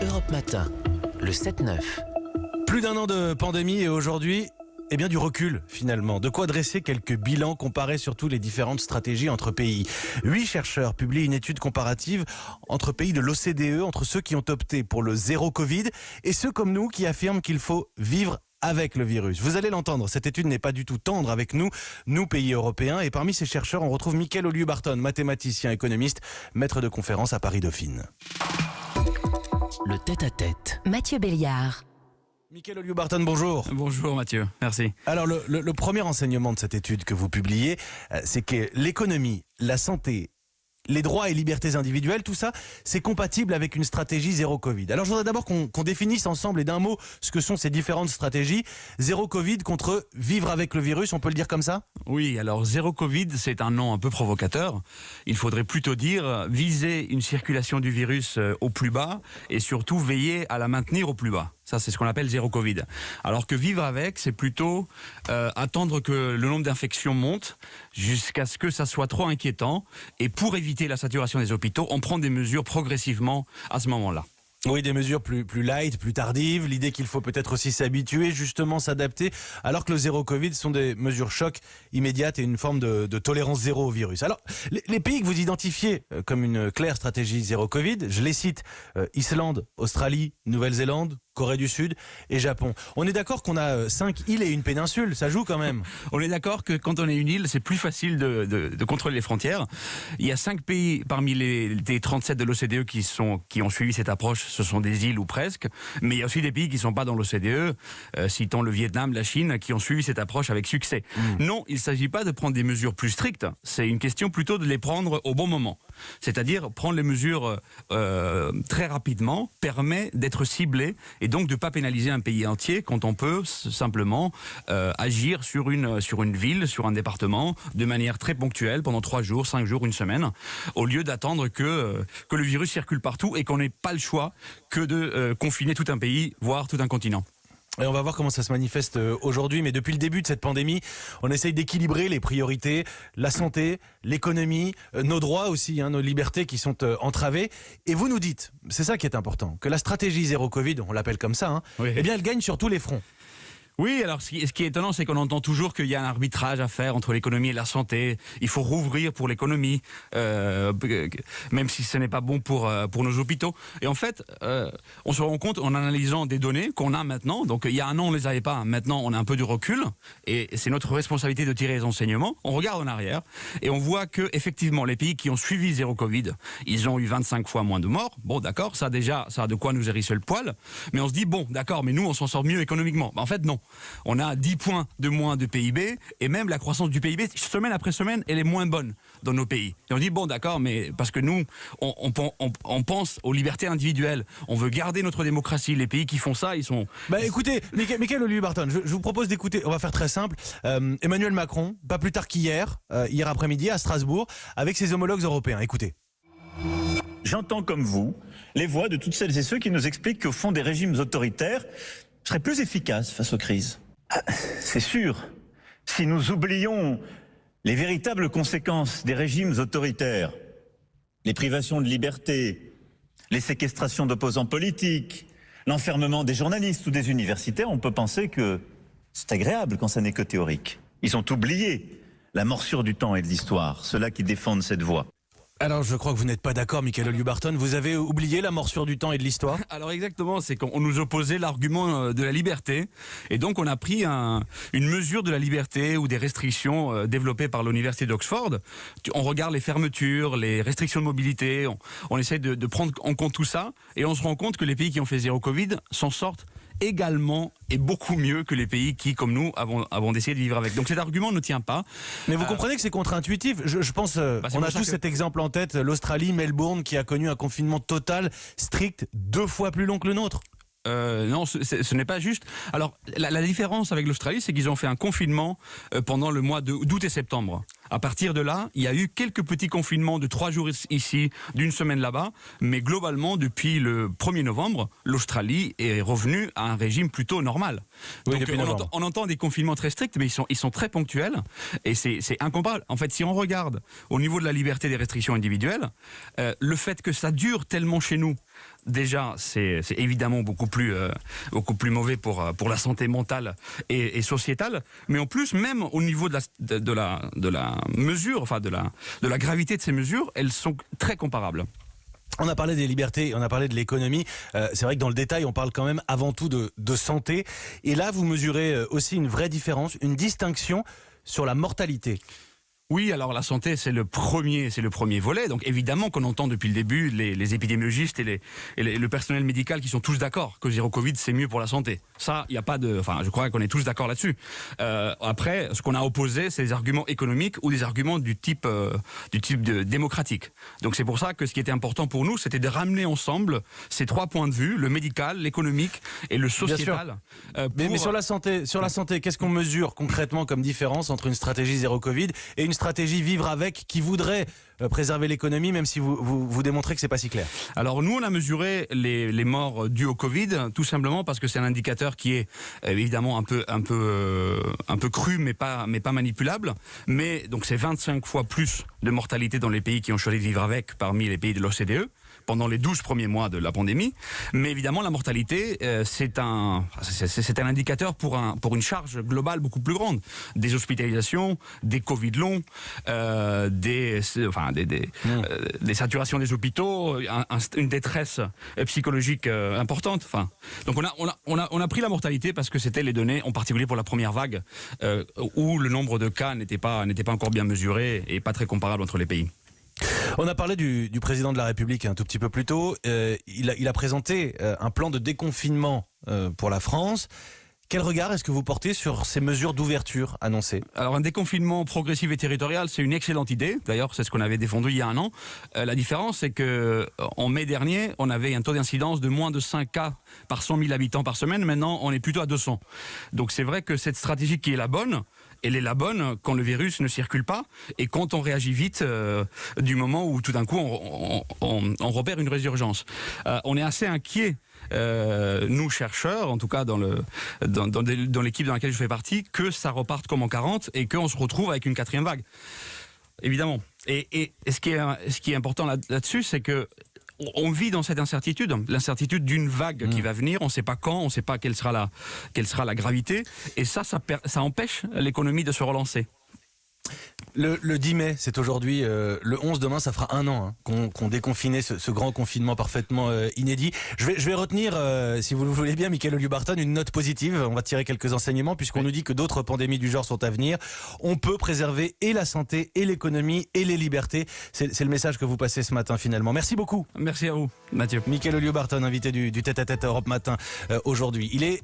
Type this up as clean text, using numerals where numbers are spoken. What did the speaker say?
Europe Matin, le 7-9. Plus d'un an de pandémie et aujourd'hui, du recul finalement. De quoi dresser quelques bilans, comparer surtout les différentes stratégies entre pays. 8 chercheurs publient une étude comparative entre pays de l'OCDE, entre ceux qui ont opté pour le zéro Covid et ceux comme nous qui affirment qu'il faut vivre avec le virus. Vous allez l'entendre, cette étude n'est pas du tout tendre avec nous pays européens. Et parmi ces chercheurs, on retrouve Mickaël Olieu-Barton, mathématicien, économiste, maître de conférence à Paris-Dauphine. Le tête-à-tête. Mathieu Béliard. Mickaël Olieu-Barton, bonjour. Bonjour Mathieu, merci. Alors le premier enseignement de cette étude que vous publiez, c'est que l'économie, la santé, les droits et libertés individuelles, tout ça, c'est compatible avec une stratégie zéro Covid. Alors je voudrais d'abord qu'on définisse ensemble et d'un mot ce que sont ces différentes stratégies. Zéro Covid contre vivre avec le virus, on peut le dire comme ça ? Oui, alors zéro Covid, c'est un nom un peu provocateur. Il faudrait plutôt dire viser une circulation du virus au plus bas et surtout veiller à la maintenir au plus bas. Ça, c'est ce qu'on appelle zéro Covid. Alors que vivre avec, c'est plutôt attendre que le nombre d'infections monte jusqu'à ce que ça soit trop inquiétant. Et pour éviter la saturation des hôpitaux, on prend des mesures progressivement à ce moment-là. Oui, des mesures plus light, plus tardives. L'idée qu'il faut peut-être aussi s'habituer, justement s'adapter, alors que le zéro Covid sont des mesures choc immédiates et une forme de tolérance zéro au virus. Alors, les pays que vous identifiez comme une claire stratégie zéro Covid, je les cite, Islande, Australie, Nouvelle-Zélande, Corée du Sud et Japon. On est d'accord qu'on a 5 îles et une péninsule, ça joue quand même. On est d'accord que quand on est une île, c'est plus facile de contrôler les frontières. Il y a 5 pays parmi les 37 de l'OCDE qui ont suivi cette approche, ce sont des îles ou presque, mais il y a aussi des pays qui ne sont pas dans l'OCDE, citons le Vietnam, la Chine, qui ont suivi cette approche avec succès. Non, il ne s'agit pas de prendre des mesures plus strictes, c'est une question plutôt de les prendre au bon moment. C'est-à-dire prendre les mesures très rapidement permet d'être ciblé et donc de ne pas pénaliser un pays entier quand on peut simplement agir sur une ville, sur un département, de manière très ponctuelle pendant 3 jours, 5 jours, une semaine, au lieu d'attendre que le virus circule partout et qu'on n'ait pas le choix que de confiner tout un pays, voire tout un continent. Et on va voir comment ça se manifeste aujourd'hui, mais depuis le début de cette pandémie, on essaye d'équilibrer les priorités, la santé, l'économie, nos droits aussi, nos libertés qui sont entravées. Et vous nous dites, c'est ça qui est important, que la stratégie zéro Covid, on l'appelle comme ça, oui. Elle gagne sur tous les fronts. Oui, alors ce qui est étonnant, c'est qu'on entend toujours qu'il y a un arbitrage à faire entre l'économie et la santé. Il faut rouvrir pour l'économie, même si ce n'est pas bon pour nos hôpitaux. Et en fait, on se rend compte en analysant des données qu'on a maintenant. Donc il y a un an, on ne les avait pas. Maintenant, on a un peu de recul. Et c'est notre responsabilité de tirer les enseignements. On regarde en arrière et on voit que effectivement, les pays qui ont suivi zéro Covid, ils ont eu 25 fois moins de morts. Bon, d'accord, ça a de quoi nous hérisser le poil. Mais on se dit, bon, d'accord, mais nous, on s'en sort mieux économiquement. En fait, non. On a 10 points de moins de PIB et même la croissance du PIB, semaine après semaine, elle est moins bonne dans nos pays. Et on dit, bon d'accord, mais parce que nous, on pense aux libertés individuelles, on veut garder notre démocratie. Les pays qui font ça, ils sont... Écoutez, Mickaël Olieu-Barton, je vous propose d'écouter, on va faire très simple, Emmanuel Macron, pas plus tard qu'hier, hier après-midi à Strasbourg, avec ses homologues européens. Écoutez. J'entends comme vous les voix de toutes celles et ceux qui nous expliquent qu'au fond des régimes autoritaires serait plus efficace face aux crises. C'est sûr, si nous oublions les véritables conséquences des régimes autoritaires, les privations de liberté, les séquestrations d'opposants politiques, l'enfermement des journalistes ou des universitaires, on peut penser que c'est agréable quand ça n'est que théorique. Ils ont oublié la morsure du temps et de l'histoire, ceux-là qui défendent cette voie. Alors je crois que vous n'êtes pas d'accord, Mickaël Olieu-Barton, vous avez oublié la morsure du temps et de l'histoire ? Alors exactement, c'est qu'on nous opposait l'argument de la liberté et donc on a pris une mesure de la liberté ou des restrictions développées par l'université d'Oxford. On regarde les fermetures, les restrictions de mobilité, on essaie de prendre en compte tout ça et on se rend compte que les pays qui ont fait zéro Covid s'en sortent également et beaucoup mieux que les pays qui, comme nous, avons décidé de vivre avec. Donc cet argument ne tient pas. Mais vous comprenez que c'est contre-intuitif. Je pense, on a tous cet exemple en tête, l'Australie, Melbourne, qui a connu un confinement total, strict, 2 fois plus long que le nôtre. Non, ce n'est pas juste. Alors, la différence avec l'Australie, c'est qu'ils ont fait un confinement pendant le mois d'août et septembre. À partir de là, il y a eu quelques petits confinements de 3 jours ici, d'une semaine là-bas, mais globalement, depuis le 1er novembre, l'Australie est revenue à un régime plutôt normal. Oui, Donc depuis novembre. on entend des confinements très stricts, mais ils sont très ponctuels et c'est incomparable. En fait, si on regarde au niveau de la liberté des restrictions individuelles, le fait que ça dure tellement chez nous, déjà, c'est évidemment beaucoup plus mauvais pour la santé mentale et sociétale. Mais en plus, même au niveau de la mesure, enfin de la gravité de ces mesures, elles sont très comparables. On a parlé des libertés, on a parlé de l'économie. C'est vrai que dans le détail, on parle quand même avant tout de santé. Et là, vous mesurez aussi une vraie différence, une distinction sur la mortalité. Oui, alors la santé, c'est le premier volet. Donc évidemment qu'on entend depuis le début les épidémiologistes et le personnel médical qui sont tous d'accord que zéro Covid, c'est mieux pour la santé. Ça, il n'y a pas de... Enfin, je crois qu'on est tous d'accord là-dessus. Après, ce qu'on a opposé, c'est des arguments économiques ou des arguments du type démocratique. Donc c'est pour ça que ce qui était important pour nous, c'était de ramener ensemble ces 3 points de vue, le médical, l'économique et le sociétal. Mais sur la santé, qu'est-ce qu'on mesure concrètement comme différence entre une stratégie zéro Covid et une stratégie vivre avec qui voudrait préserver l'économie, même si vous démontrez que c'est pas si clair? Alors nous, on a mesuré les morts dues au Covid, tout simplement parce que c'est un indicateur qui est évidemment un peu cru, mais pas manipulable. Mais donc c'est 25 fois plus de mortalité dans les pays qui ont choisi de vivre avec parmi les pays de l'OCDE pendant les 12 premiers mois de la pandémie. Mais évidemment, la mortalité, c'est un indicateur pour une charge globale beaucoup plus grande. Des hospitalisations, des Covid longs, des saturations des hôpitaux, une détresse psychologique importante. Enfin, donc on a pris la mortalité parce que c'était les données, en particulier pour la première vague, où le nombre de cas n'était pas encore bien mesuré et pas très comparable entre les pays. On a parlé du président de la République un tout petit peu plus tôt. Il a présenté un plan de déconfinement pour la France. Quel regard est-ce que vous portez sur ces mesures d'ouverture annoncées? Alors un déconfinement progressif et territorial, c'est une excellente idée. D'ailleurs, c'est ce qu'on avait défendu il y a un an. La différence, c'est que en mai dernier, on avait un taux d'incidence de moins de 5 cas par 100 000 habitants par semaine. Maintenant, on est plutôt à 200. Donc c'est vrai que cette stratégie qui est la bonne, elle est la bonne quand le virus ne circule pas et quand on réagit vite du moment où tout d'un coup on repère une résurgence. On est assez inquiets, nous chercheurs, en tout cas dans l'équipe dans laquelle je fais partie, que ça reparte comme en 40 et qu'on se retrouve avec une 4e vague. Évidemment. Et ce qui est important là-dessus, c'est que on vit dans cette incertitude, l'incertitude d'une vague qui va venir, on ne sait pas quand, on ne sait pas quelle sera la gravité, et ça empêche l'économie de se relancer. Le 10 mai, c'est aujourd'hui, le 11 demain, ça fera 1 an qu'on déconfinait ce grand confinement parfaitement inédit. Je vais retenir, si vous le voulez bien, Mickaël Oliubarton, une note positive. On va tirer quelques enseignements puisqu'on nous dit que d'autres pandémies du genre sont à venir. On peut préserver et la santé, et l'économie, et les libertés. C'est le message que vous passez ce matin finalement. Merci beaucoup. Merci à vous, Mathieu. Mickaël Oliubarton, invité du Tête à Tête Europe Matin aujourd'hui. Il est